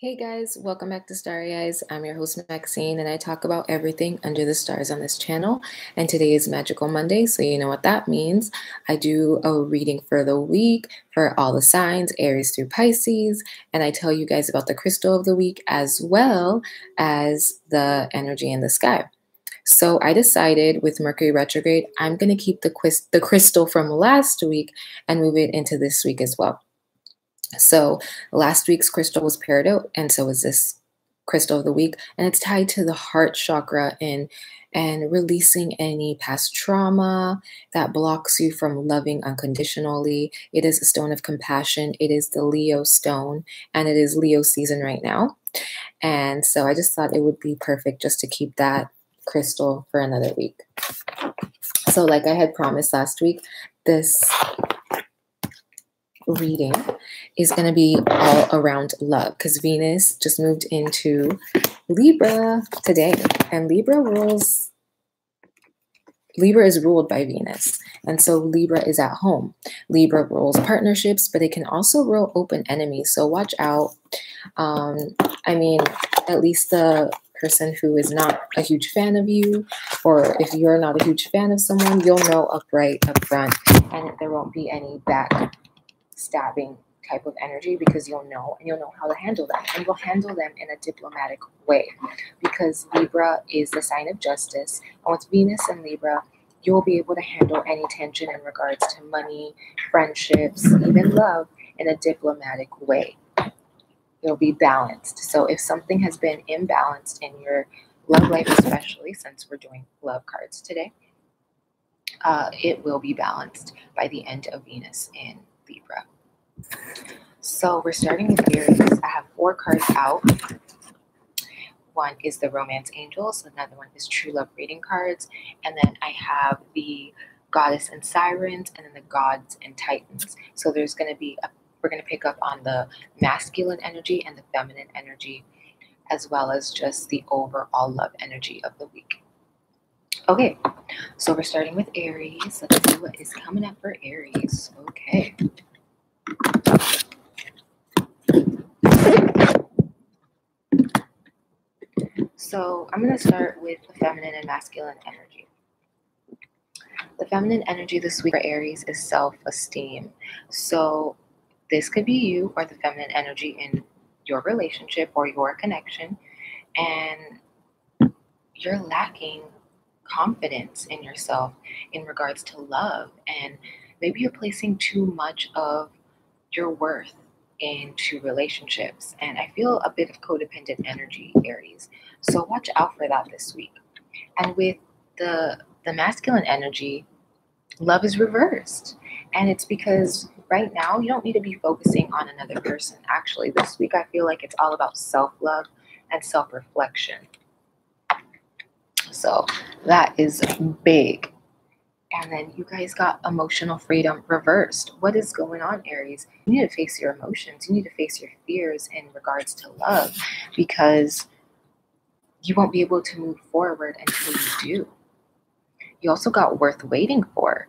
Hey guys, welcome back to Starry Eyes. I'm your host Maxine, and I talk about everything under the stars on this channel. And today is Magical Monday, so you know what that means. I do a reading for the week for all the signs, Aries through Pisces, and I tell you guys about the crystal of the week as well as the energy in the sky. So I decided with Mercury retrograde, I'm going to keep the crystal from last week and move it into this week as well. So last week's crystal was peridot, and so is this crystal of the week, and it's tied to the heart chakra and releasing any past trauma that blocks you from loving unconditionally. It is a stone of compassion. It is the Leo stone, and it is Leo season right now. And so I just thought it would be perfect just to keep that crystal for another week. So like I had promised last week, this reading is going to be all around love because Venus just moved into Libra today, and Libra is ruled by Venus, and so Libra is at home. Libra rules partnerships, but it can also rule open enemies, so watch out. I mean, at least the person who is not a huge fan of you, or if you're not a huge fan of someone, you'll know up front, and there won't be any backstabbing type of energy because you'll know how to handle them, and you'll handle them in a diplomatic way because Libra is the sign of justice, and with Venus and Libra you'll be able to handle any tension in regards to money, friendships, even love in a diplomatic way. It'll be balanced. So if something has been imbalanced in your love life, especially since we're doing love cards today, it will be balanced by the end of Venus in Libra. So we're starting with Aries. I have 4 cards out. One is the Romance Angels, another one is True Love Reading cards, and then I have the Goddess and Sirens, and then the Gods and Titans. So there's going to be we're going to pick up on the masculine energy and the feminine energy, as well as just the overall love energy of the week. Okay, so we're starting with Aries. Let's see what is coming up for Aries. Okay. So I'm going to start with the feminine and masculine energy. The feminine energy this week for Aries is self-esteem. So this could be you or the feminine energy in your relationship or your connection, and you're lacking confidence in yourself in regards to love, and maybe you're placing too much of your worth into relationships, and I feel a bit of codependent energy, Aries. So watch out for that this week. And with the masculine energy, love is reversed. And it's because right now you don't need to be focusing on another person. Actually, this week I feel like it's all about self-love and self-reflection. So that is big. And then you guys got emotional freedom reversed. What is going on, Aries? You need to face your emotions. You need to face your fears in regards to love, because you won't be able to move forward until you do. You also got worth waiting for.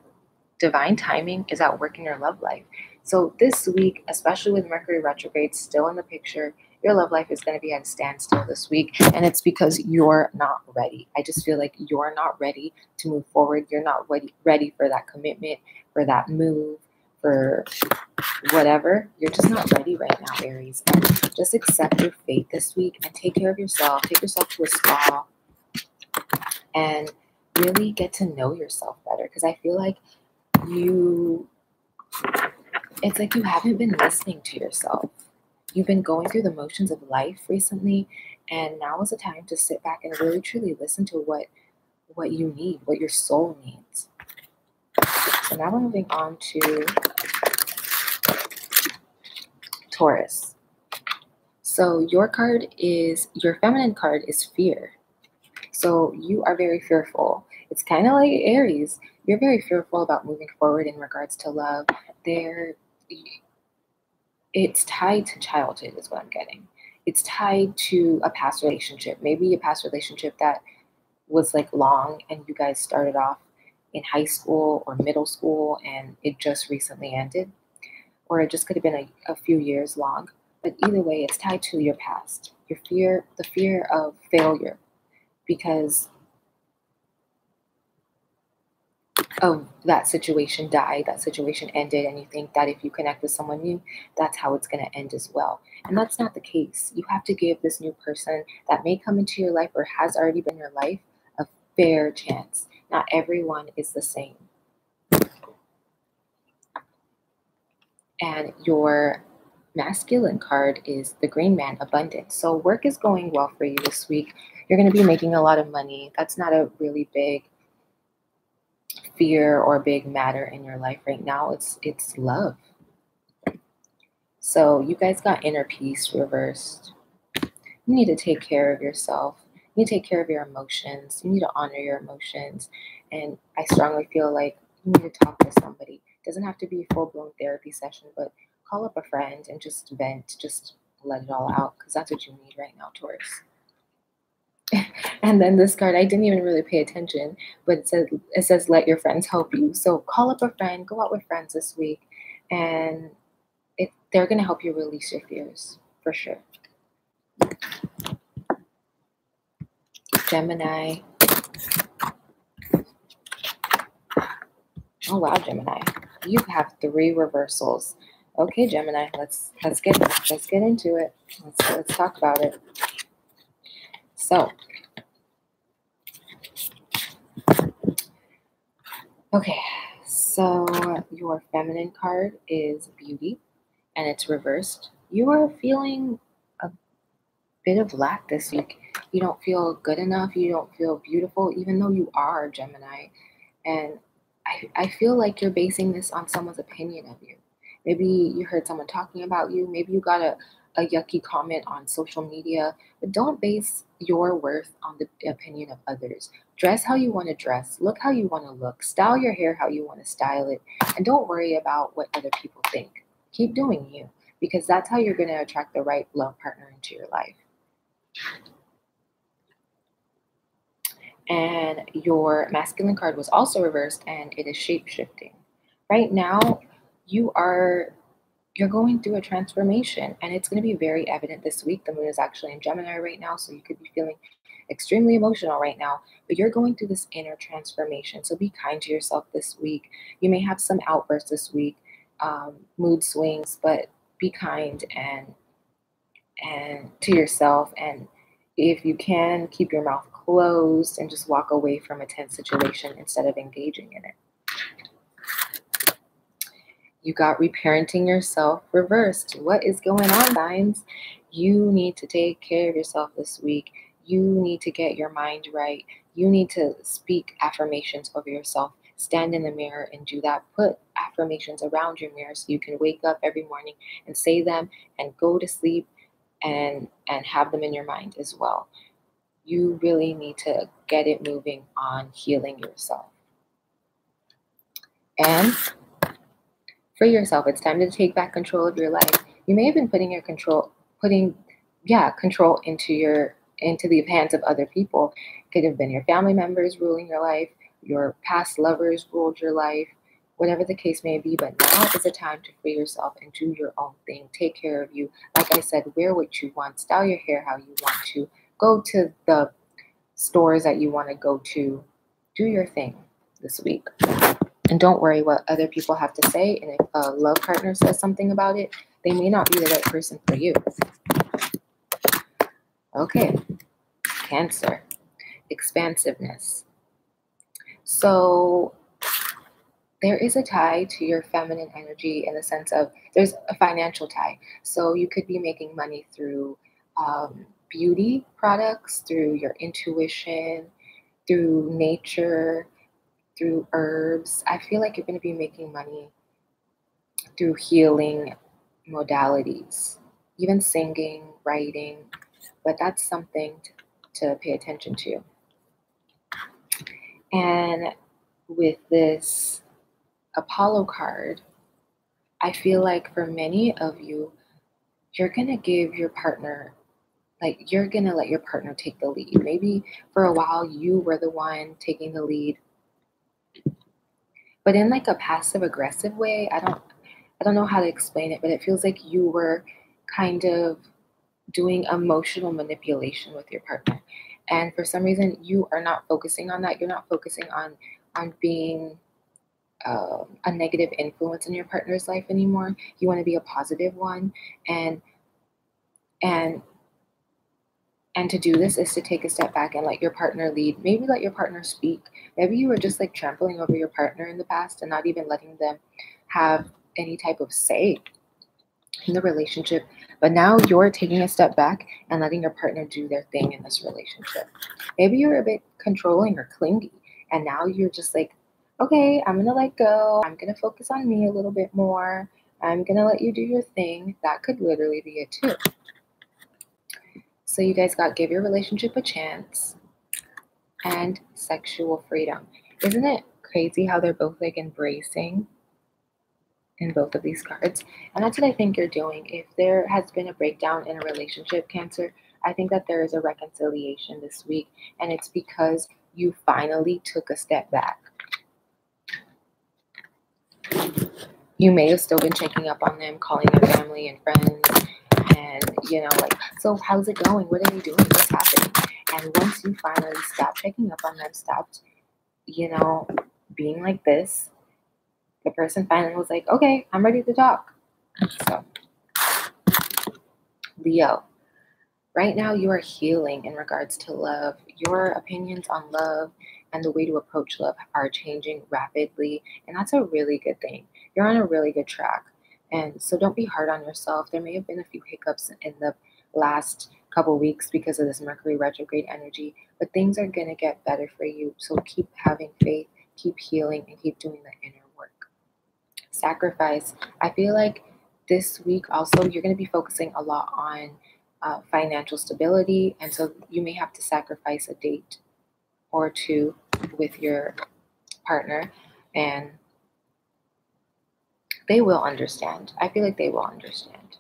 Divine timing is at work in your love life. So this week, especially with Mercury retrograde still in the picture, your love life is going to be at a standstill this week, and it's because you're not ready. I just feel like you're not ready to move forward. You're not ready for that commitment, for that move, for whatever. You're just not ready right now, Aries. And just accept your fate this week and take care of yourself. Take yourself to a spa and really get to know yourself better, because I feel like it's like you haven't been listening to yourself. You've been going through the motions of life recently, and now is the time to sit back and really truly listen to what you need, what your soul needs. So now we're moving on to Taurus. So your feminine card is fear. So you are very fearful. It's kind of like Aries. You're very fearful about moving forward in regards to love. It's tied to childhood is what I'm getting. It's tied to a past relationship, maybe a past relationship that was like long, and you guys started off in high school or middle school and it just recently ended, or it just could have been a few years long. But either way, it's tied to your past, the fear of failure, because of that situation died, that situation ended, and you think that if you connect with someone new, that's how it's going to end as well. And that's not the case. You have to give this new person that may come into your life or has already been in your life a fair chance. Not everyone is the same. And your masculine card is the Green Man, abundance. So work is going well for you this week. You're going to be making a lot of money. That's not a really big fear or big matter in your life right now. It's love. So you guys got inner peace reversed. You need to take care of yourself. You need to take care of your emotions. You need to honor your emotions. And I strongly feel like you need to talk to somebody. It doesn't have to be a full-blown therapy session, but call up a friend and just vent, just let it all out, because that's what you need right now, Taurus. And then this card, I didn't even really pay attention, but it says let your friends help you. So call up a friend, go out with friends this week, and they're going to help you release your fears, for sure. Gemini. Oh wow, Gemini. You have 3 reversals. Okay, Gemini, let's get into it. Let's talk about it. So, okay. So your feminine card is beauty, and it's reversed. You are feeling a bit of lack this week. You don't feel good enough. You don't feel beautiful, even though you are Gemini. And I feel like you're basing this on someone's opinion of you. Maybe you heard someone talking about you. Maybe you got a yucky comment on social media. But don't base your worth on the opinion of others. Dress how you want to dress. Look how you want to look. Style your hair how you want to style it. And don't worry about what other people think. Keep doing you, because that's how you're going to attract the right love partner into your life. And your masculine card was also reversed, and it is shape-shifting. Right now, you're going through a transformation, and it's going to be very evident this week. The moon is actually in Gemini right now, so you could be feeling extremely emotional right now, but you're going through this inner transformation. So be kind to yourself this week. You may have some outbursts this week, mood swings, but be kind and to yourself, and if you can, keep your mouth closed and just walk away from a tense situation instead of engaging in it. You got reparenting yourself reversed. What is going on, Vines? You need to take care of yourself this week. You need to get your mind right. You need to speak affirmations over yourself. Stand in the mirror and do that. Put affirmations around your mirror so you can wake up every morning and say them and go to sleep and have them in your mind as well. You really need to get it moving on healing yourself. And for yourself, it's time to take back control of your life. You may have been putting control into the hands of other people. It could have been your family members ruling your life, your past lovers ruled your life, whatever the case may be. But now is the time to free yourself and do your own thing. Take care of you. Like I said, wear what you want, style your hair how you want to, go to the stores that you want to go to. Do your thing this week. And don't worry what other people have to say. And if a love partner says something about it, they may not be the right person for you. Okay, Cancer, expansiveness. So there is a tie to your feminine energy in the sense of there's a financial tie. So you could be making money through beauty products, through your intuition, through nature, through herbs. I feel like you're going to be making money through healing modalities, even singing, writing, but that's something to pay attention to. And with this Apollo card, I feel like for many of you, you're going to give your partner, like you're going to let your partner take the lead. Maybe for a while you were the one taking the lead, but in like a passive aggressive way. I don't know how to explain it, but it feels like you were kind of doing emotional manipulation with your partner. And for some reason, you are not focusing on that. You're not focusing on being a negative influence in your partner's life anymore. You want to be a positive one, and and and to do this is to take a step back and let your partner lead. Maybe let your partner speak. Maybe you were just like trampling over your partner in the past and not even letting them have any type of say in the relationship. But now you're taking a step back and letting your partner do their thing in this relationship. Maybe you're a bit controlling or clingy, and now you're just like, okay, I'm gonna let go. I'm gonna focus on me a little bit more. I'm gonna let you do your thing. That could literally be it too. So you guys got give your relationship a chance and sexual freedom. Isn't it crazy how they're both like embracing in both of these cards? And that's what I think you're doing. If there has been a breakdown in a relationship, Cancer, I think that there is a reconciliation this week, and it's because you finally took a step back. You may have still been checking up on them, calling their family and friends, and like, so how's it going? What are you doing? What's happening? And once you finally stopped checking up on them, stopped, being like this, the person finally was like, okay, I'm ready to talk. So, Leo, right now you are healing in regards to love. Your opinions on love and the way to approach love are changing rapidly, and that's a really good thing. You're on a really good track. And so don't be hard on yourself. There may have been a few hiccups in the last couple weeks because of this Mercury retrograde energy, but things are going to get better for you. So keep having faith, keep healing, and keep doing the inner work. Sacrifice. I feel like this week also you're going to be focusing a lot on financial stability, and so you may have to sacrifice a date or two with your partner, and they will understand. I feel like they will understand.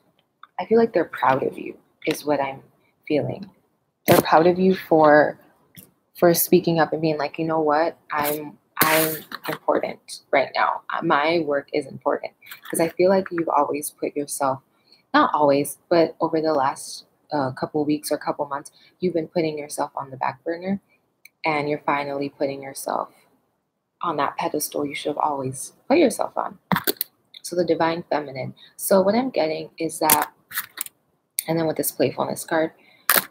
I feel like they're proud of you is what I'm feeling. They're proud of you for speaking up and being like, you know what, I'm important right now. My work is important, because I feel like you've always put yourself, not always, but over the last couple weeks or couple months, you've been putting yourself on the back burner, and you're finally putting yourself on that pedestal you should have always put yourself on. So the divine feminine. So what I'm getting is that, and then with this playfulness card,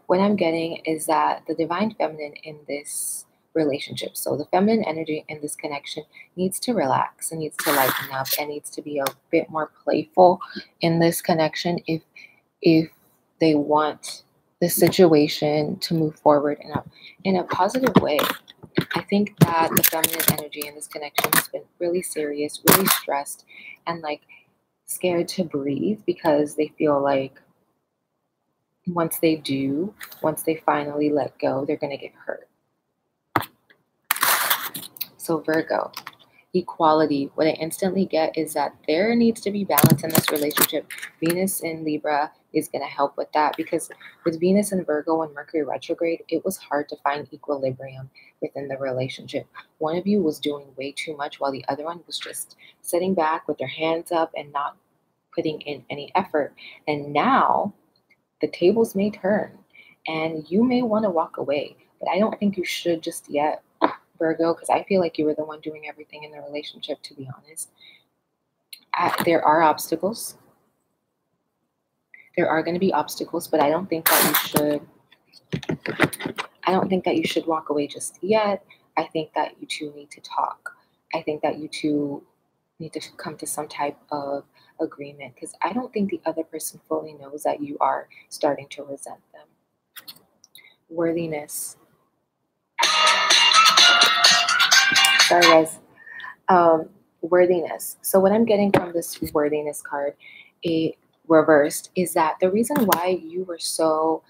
what I'm getting is that the divine feminine in this relationship, so the feminine energy in this connection, needs to relax and needs to lighten up and needs to be a bit more playful in this connection if they want the situation to move forward in a positive way. I think that the feminine energy in this connection has been really serious, really stressed, and like scared to breathe, because they feel like once they finally let go, they're going to get hurt. So Virgo, equality. What I instantly get is that there needs to be balance in this relationship. Venus in Libra is going to help with that, because with Venus in Virgo and Mercury retrograde, it was hard to find equilibrium within the relationship. One of you was doing way too much while the other one was just sitting back with their hands up and not putting in any effort. And now the tables may turn and you may want to walk away, but I don't think you should just yet, Virgo, because I feel like you were the one doing everything in the relationship, to be honest. There are obstacles. There are going to be obstacles, but I don't think that you should walk away just yet. I think that you two need to talk. I think that you two need to come to some type of agreement, because I don't think the other person fully knows that you are starting to resent them. Worthiness. Sorry, guys. Worthiness. So what I'm getting from this worthiness card, reversed, is that the reason why you were so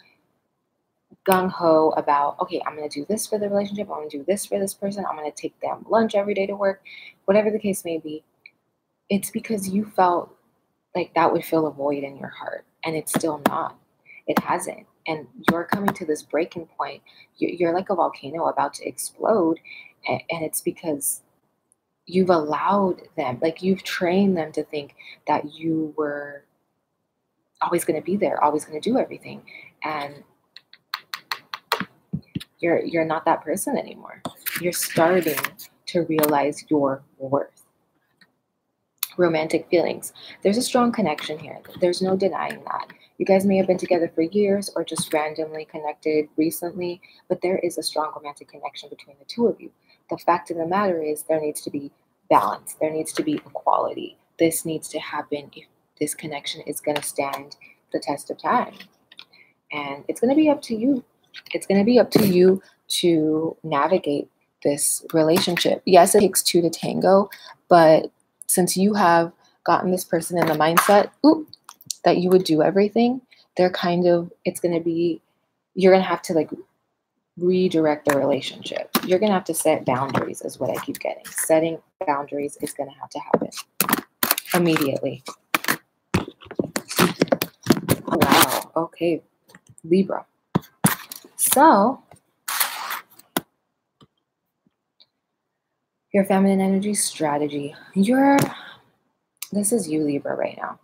gung-ho about, okay, I'm going to do this for the relationship, I'm going to do this for this person, I'm going to take them lunch every day to work, whatever the case may be, it's because you felt like that would fill a void in your heart, and it's still not. It hasn't. And you're coming to this breaking point. You're like a volcano about to explode, and it's because you've allowed them, like you've trained them to think that you were always going to be there, always going to do everything. And you're not that person anymore. You're starting to realize your worth. Romantic feelings. There's a strong connection here. There's no denying that. You guys may have been together for years or just randomly connected recently, but there is a strong romantic connection between the two of you. The fact of the matter is there needs to be balance. There needs to be equality. This needs to happen if this connection is going to stand the test of time. And it's going to be up to you. It's going to be up to you to navigate this relationship. Yes, it takes two to tango, but since you have gotten this person in the mindset that you would do everything, you're going to have to like redirect the relationship. You're going to have to set boundaries is what I keep getting. Setting boundaries is going to have to happen immediately. Wow. Okay. Libra. So your feminine energy strategy. This is you, Libra, right now,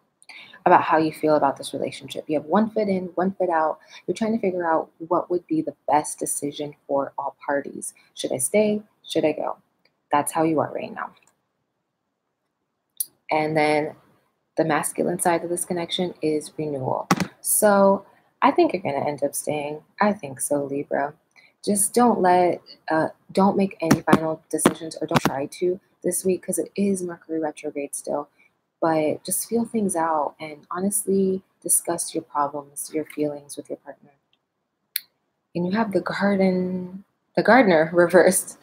about how you feel about this relationship. You have one foot in, one foot out. You're trying to figure out what would be the best decision for all parties. Should I stay? Should I go? That's how you are right now. And then the masculine side of this connection is renewal. So I think you're going to end up staying. I think so, Libra. Just don't make any final decisions, or don't try to this week, because it is Mercury retrograde still. But just feel things out and honestly discuss your problems, your feelings with your partner. And you have the Gardener reversed.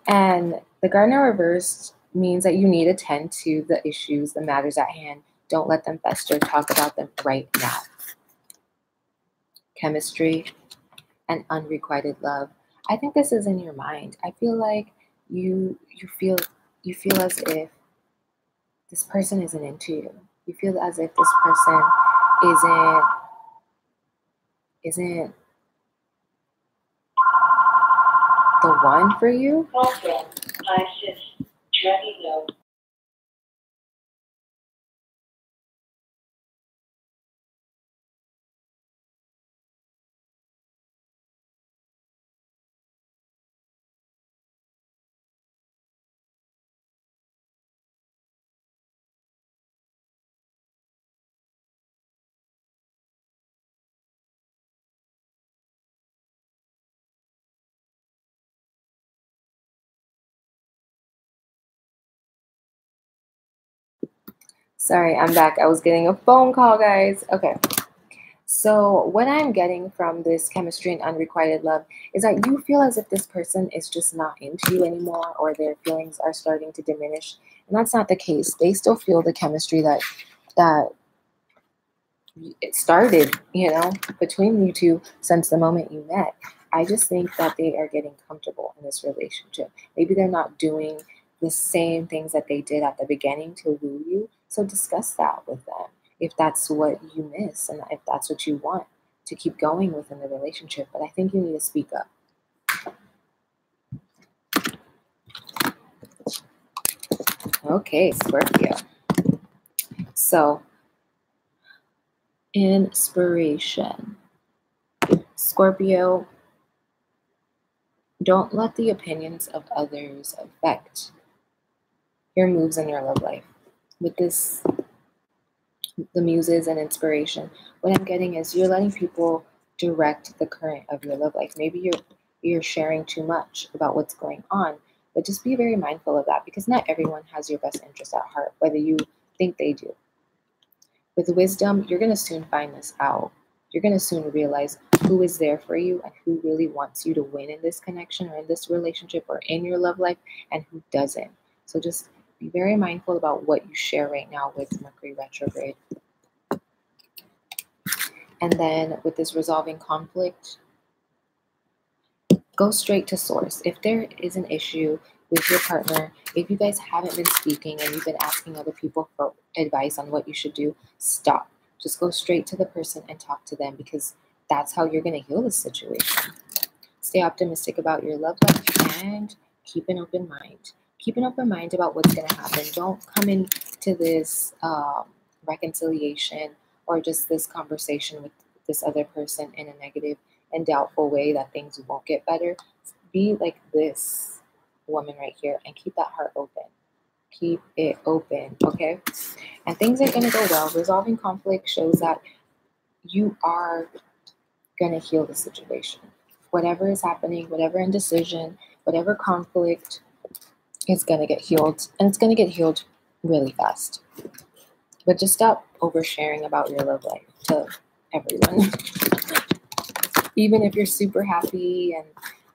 And the Gardener reversed means that you need to tend to the issues, the matters at hand. Don't let them fester. Talk about them right now. Chemistry and unrequited love. I think this is in your mind. I feel like you feel as if this person isn't into you. You feel as if this person isn't the one for you. Sorry, I'm back. I was getting a phone call, guys. Okay. So what I'm getting from this chemistry and unrequited love is that you feel as if this person is just not into you anymore, or their feelings are starting to diminish. And that's not the case. They still feel the chemistry that it started, between you two since the moment you met. I just think that they are getting comfortable in this relationship. Maybe they're not doing the same things that they did at the beginning to woo you. So discuss that with them if that's what you miss and if that's what you want to keep going within the relationship. But I think you need to speak up. Okay, Scorpio. So, inspiration. Scorpio, don't let the opinions of others affect your moves in your love life. With this, the muses and inspiration, what I'm getting is you're letting people direct the current of your love life. Maybe you're sharing too much about what's going on, but just be very mindful of that, because not everyone has your best interest at heart, whether you think they do. With wisdom, you're going to soon find this out. You're going to soon realize who is there for you and who really wants you to win in this connection or in this relationship or in your love life, and who doesn't. So just be very mindful about what you share right now with Mercury retrograde. And then with this resolving conflict, go straight to source. If there is an issue with your partner, if you guys haven't been speaking and you've been asking other people for advice on what you should do, stop. Just go straight to the person and talk to them, because that's how you're going to heal this situation. Stay optimistic about your love life and keep an open mind. Keep an open mind about what's going to happen. Don't come into this reconciliation or just this conversation with this other person in a negative and doubtful way that things won't get better, be like this woman right here and keep that heart open. Keep it open, okay? And things are going to go well. Resolving conflict shows that you are going to heal the situation. Whatever is happening, whatever indecision, whatever conflict is going to get healed, and it's going to get healed really fast. But just stop oversharing about your love life to everyone. Even if you're super happy, and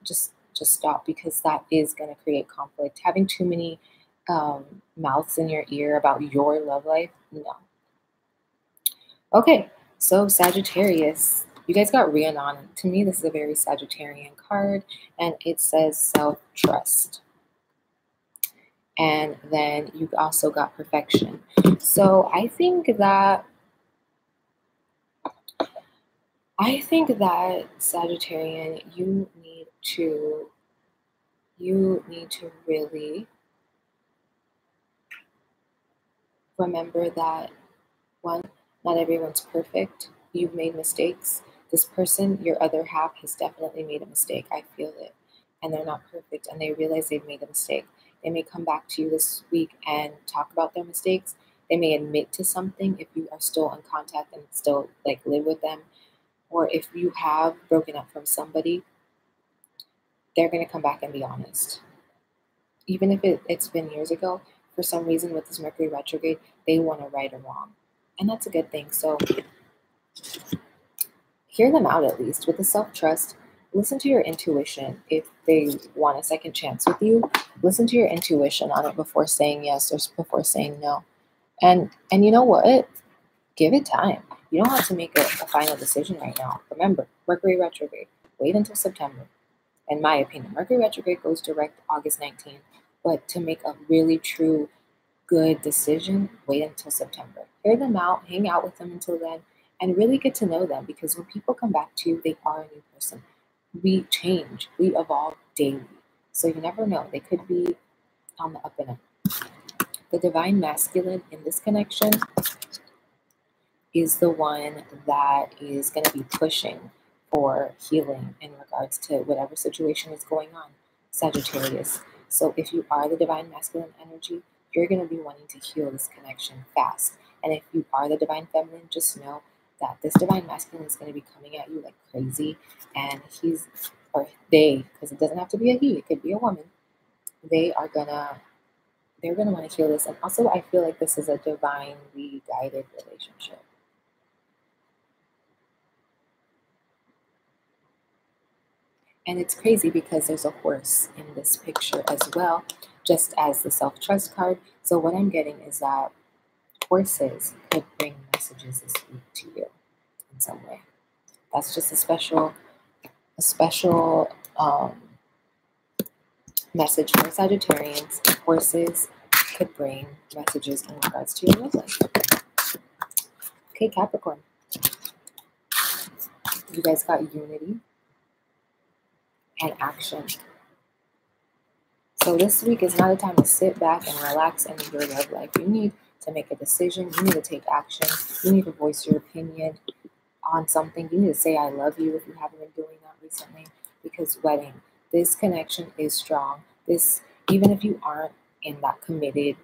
just stop, because that is going to create conflict. Having too many mouths in your ear about your love life, no. Okay, so Sagittarius, you guys got Rhiannon. To me, this is a very Sagittarian card, and it says self-trust. And then you also got perfection. So I think that Sagittarian, you need to really remember that, one, not everyone's perfect. You've made mistakes. This person, your other half, has definitely made a mistake. I feel it. And they're not perfect, and they realize they've made a mistake. They may come back to you this week and talk about their mistakes. They may admit to something if you are still in contact and still like live with them. Or if you have broken up from somebody, they're going to come back and be honest. Even if it's been years ago, for some reason with this Mercury retrograde, they want to right or wrong. And that's a good thing. So hear them out at least. With the self-trust, listen to your intuition. If they want a second chance with you, listen to your intuition on it before saying yes or before saying no. And you know what? Give it time. You don't have to make a final decision right now. Remember, Mercury retrograde. Wait until September. In my opinion, Mercury retrograde goes direct August 19th. But to make a really true good decision, wait until September. Hear them out, hang out with them until then, and really get to know them, because when people come back to you, they are a new person. We change, we evolve daily. So you never know. They could be on the up and up. The divine masculine in this connection is the one that is going to be pushing for healing in regards to whatever situation is going on, Sagittarius. So if you are the divine masculine energy, you're going to be wanting to heal this connection fast. And if you are the divine feminine, just know that this divine masculine is going to be coming at you like crazy. And he's, or they, because it doesn't have to be a he, it could be a woman. They're going to want to heal this. And also, I feel like this is a divinely guided relationship. And it's crazy because there's a horse in this picture as well, just as the self-trust card. So what I'm getting is that horses could bring messages this week to you in some way. That's just a special message for Sagittarians. Horses could bring messages in regards to your love life. Okay, Capricorn. You guys got unity and action. So this week is not a time to sit back and relax in your love life. You need to make a decision. You need to take action. You need to voice your opinion on something. You need to say I love you if you haven't been doing that recently, because wedding, this connection is strong. This, even if you aren't in that committed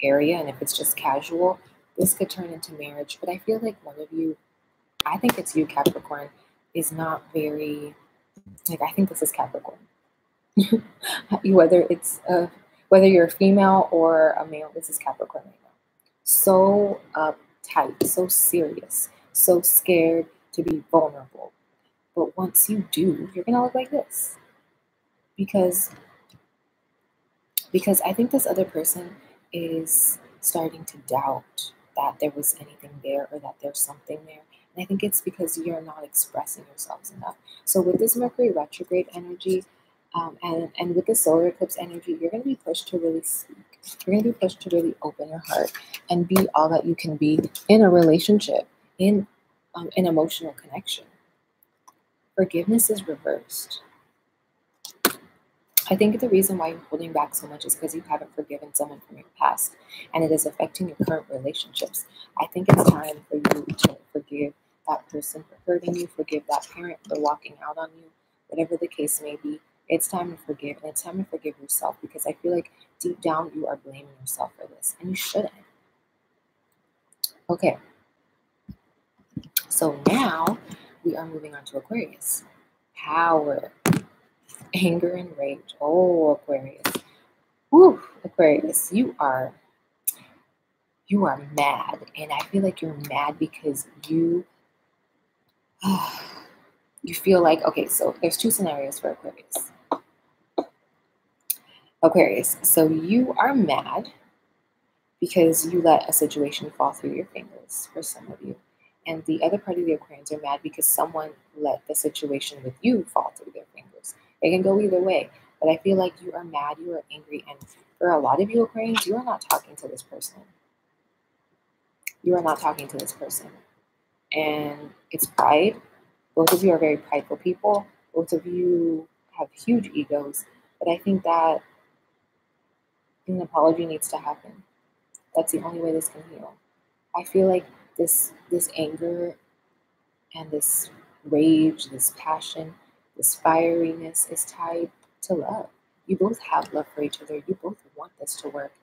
area and if it's just casual, this could turn into marriage. But I feel like one of you, I think it's you, Capricorn, is not very, like, I think this is Capricorn. Whether you're a female or a male, this is Capricorn right now. So uptight, so serious, so scared to be vulnerable. But once you do, you're gonna look like this. Because I think this other person is starting to doubt that there was anything there or that there's something there. And I think it's because you're not expressing yourselves enough. So with this Mercury retrograde energy, and with the solar eclipse energy, you're going to be pushed to really speak. You're going to be pushed to really open your heart and be all that you can be in a relationship, in an emotional connection. Forgiveness is reversed. I think the reason why you're holding back so much is because you haven't forgiven someone from your past, and it is affecting your current relationships. I think it's time for you to forgive that person for hurting you, forgive that parent for walking out on you, whatever the case may be. It's time to forgive, and it's time to forgive yourself, because I feel like deep down you are blaming yourself for this, and you shouldn't. Okay, so now we are moving on to Aquarius. Power, anger, and rage. Oh, Aquarius. Woo, Aquarius, you are mad, and I feel like you're mad because you you feel like, okay, so there's two scenarios for Aquarius. Aquarius, so you are mad because you let a situation fall through your fingers for some of you. And the other part of the Aquarians are mad because someone let the situation with you fall through their fingers. It can go either way, but I feel like you are mad, you are angry, and for a lot of you Aquarians, you are not talking to this person. You are not talking to this person. And it's pride. Both of you are very prideful people. Both of you have huge egos. But I think that an apology needs to happen. That's the only way this can heal. I feel like this anger and this rage, this passion, this fieriness is tied to love. You both have love for each other. You both want this to work.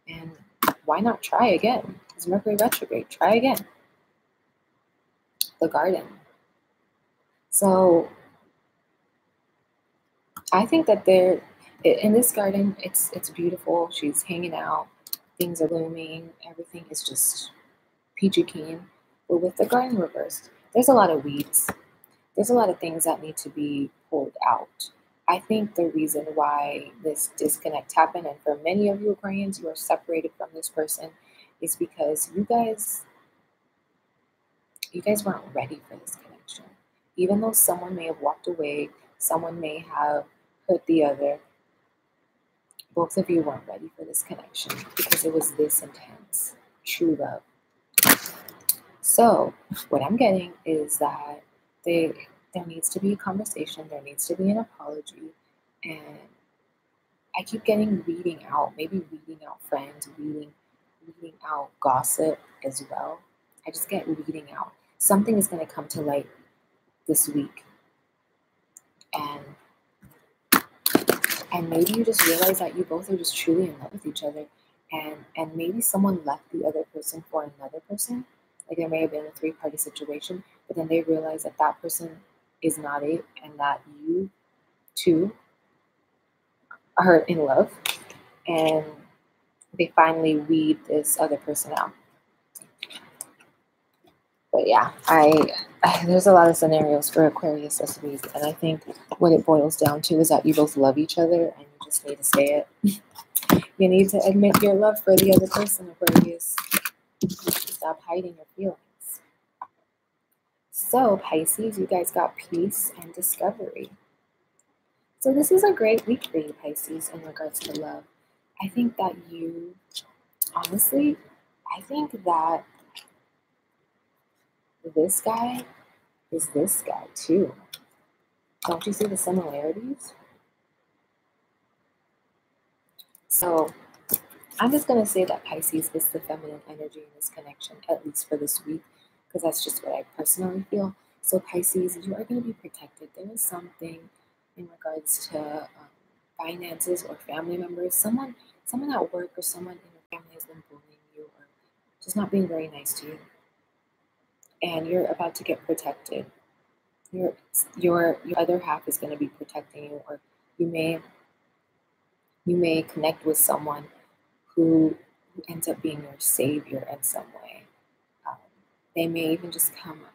And why not try again? It's Mercury retrograde. Try again. The garden. So I think that in this garden, it's beautiful. She's hanging out. Things are blooming. Everything is just peachy keen. But with the garden reversed, there's a lot of weeds. There's a lot of things that need to be pulled out. I think the reason why this disconnect happened, and for many of you Aquarians, you are separated from this person, is because you guys weren't ready for this connection. Even though someone may have walked away, someone may have hurt the other, both of you weren't ready for this connection because it was this intense. True love. So what I'm getting is that there needs to be a conversation, there needs to be an apology, and I keep getting weeding out, maybe weeding out friends, weeding out gossip as well. I just get weeding out. Something is going to come to light this week, and maybe you just realize that you both are just truly in love with each other, and maybe someone left the other person for another person. Like there may have been a three-party situation, but then they realize that that person is not it, and that you two are in love, and they finally weed this other person out. But yeah, there's a lot of scenarios for Aquarius this week, and I think what it boils down to is that you both love each other, and you just need to say it. You need to admit your love for the other person, Aquarius. Stop hiding your feelings. So, Pisces, you guys got peace and discovery. So this is a great week for you, Pisces, in regards to love. I think that honestly, I think that this guy is this guy too. Don't you see the similarities? So I'm just going to say that Pisces is the feminine energy in this connection, at least for this week, because that's just what I personally feel. So Pisces, you are going to be protected. There is something in regards to finances or family members, someone at work or someone in your family has been bullying you or just not being very nice to you, and you're about to get protected. Your other half is going to be protecting you, or you may connect with someone who ends up being your savior in some way. They may even just come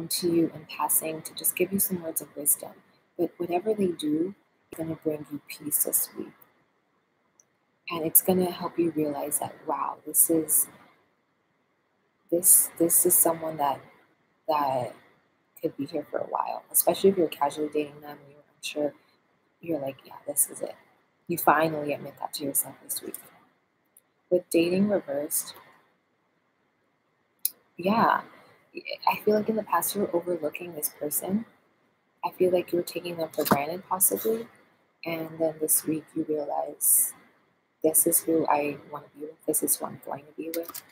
to you in passing to just give you some words of wisdom. But whatever they do, it's going to bring you peace this week. And it's going to help you realize that, wow, this is someone that could be here for a while, especially if you're casually dating them. I'm sure you're like, yeah, this is it. You finally admit that to yourself this week. With dating reversed, yeah, I feel like in the past you were overlooking this person. I feel like you were taking them for granted possibly, And then this week you realize, this is who I want to be with. This is who I'm going to be with.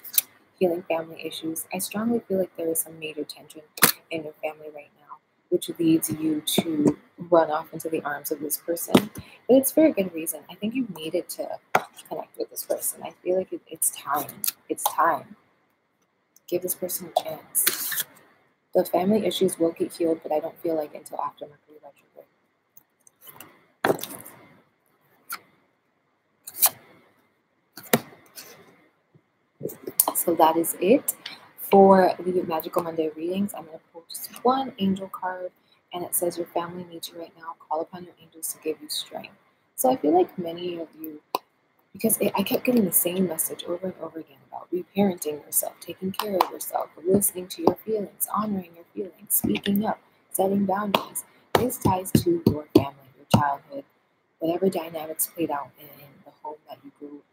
Healing family issues. I strongly feel like there is some major tension in your family right now, which leads you to run off into the arms of this person. But it's for a good reason. I think you needed to connect with this person. I feel like it's time. It's time. Give this person a chance. The family issues will get healed, but I don't feel like until after Mercury retrograde. So that is it for the Magical Monday readings. I'm going to pull just one angel card, and it says your family needs you right now. Call upon your angels to give you strength. So I feel like many of you, because I kept getting the same message over and over again about reparenting yourself, taking care of yourself, listening to your feelings, honoring your feelings, speaking up, setting boundaries. This ties to your family, your childhood, whatever dynamics played out in the home that you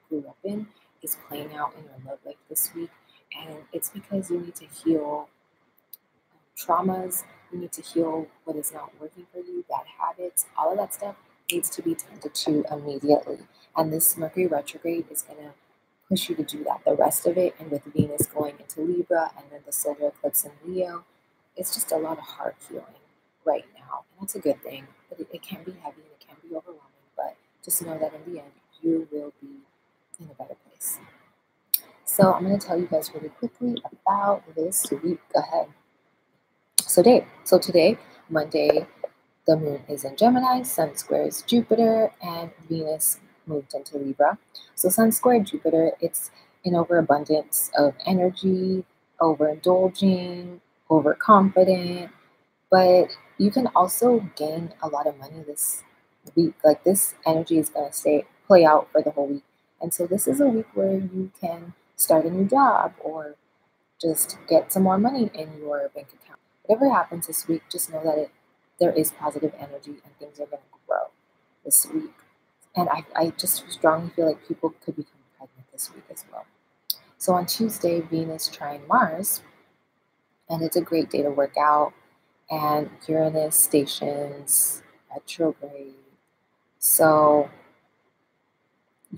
grew up in is playing out in your love life this week. And it's because you need to heal traumas, you need to heal what is not working for you, bad habits, all of that stuff needs to be tended to immediately. And this Mercury retrograde is going to push you to do that. The rest of it, and with Venus going into Libra and then the solar eclipse in Leo, it's just a lot of heart healing right now. And that's a good thing, but it can be heavy and it can be overwhelming. But just know that in the end, you will be in a better place. So I'm going to tell you guys really quickly about this week ahead. So today, Monday, the moon is in Gemini, Sun squares Jupiter, and Venus moved into Libra. So Sun squared Jupiter, it's an overabundance of energy, overindulging, overconfident, but you can also gain a lot of money this week. Like this energy is going to play out for the whole week. And so this is a week where you can start a new job or just get some more money in your bank account. Whatever happens this week, just know that there is positive energy and things are going to grow this week. And I just strongly feel like people could become pregnant this week as well. So on Tuesday, Venus trine Mars, and it's a great day to work out. And Uranus stations retrograde. So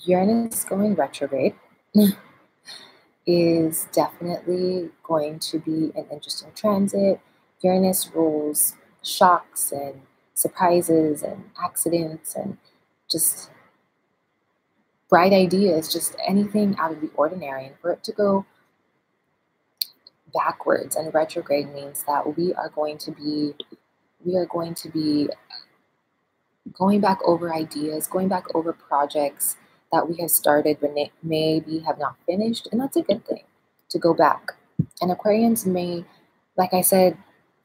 Uranus going retrograde is definitely going to be an interesting transit. Uranus rules shocks and surprises and accidents and just bright ideas, just anything out of the ordinary. And for it to go backwards and retrograde means that we are going to be going back over ideas, going back over projects that we have started but maybe have not finished. And that's a good thing, to go back. And Aquarians may, like I said,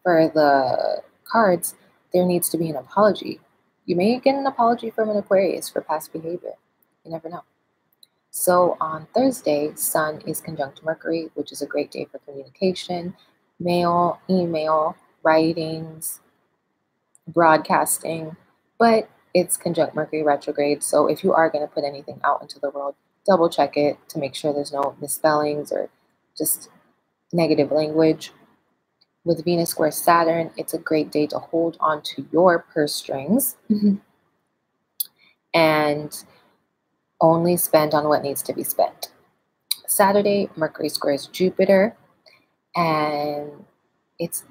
for the cards, there needs to be an apology. You may get an apology from an Aquarius for past behavior. You never know. So on Thursday, Sun is conjunct Mercury, which is a great day for communication, mail, email, writings, broadcasting, but it's conjunct Mercury retrograde. So if you are going to put anything out into the world, double check it to make sure there's no misspellings or just negative language. With Venus square Saturn, it's a great day to hold on to your purse strings and only spend on what needs to be spent. Saturday, Mercury squares Jupiter, and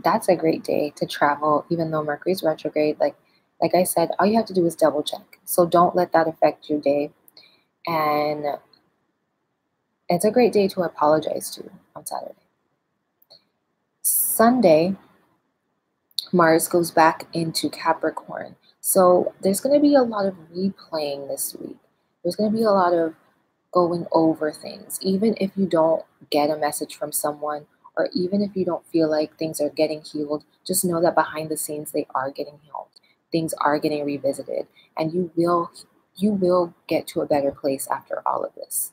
that's a great day to travel, even though Mercury's retrograde. Like I said, all you have to do is double check. So don't let that affect your day. And it's a great day to apologize to on Saturday. Sunday, Mars goes back into Capricorn. So there's going to be a lot of replaying this week. There's going to be a lot of going over things. Even if you don't get a message from someone, or even if you don't feel like things are getting healed, just know that behind the scenes, they are getting healed. Things are getting revisited, and you will get to a better place after all of this.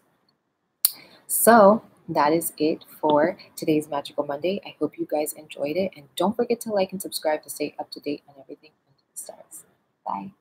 So that is it for today's Magical Monday. I hope you guys enjoyed it, and don't forget to like and subscribe to stay up to date on everything under the stars. Bye.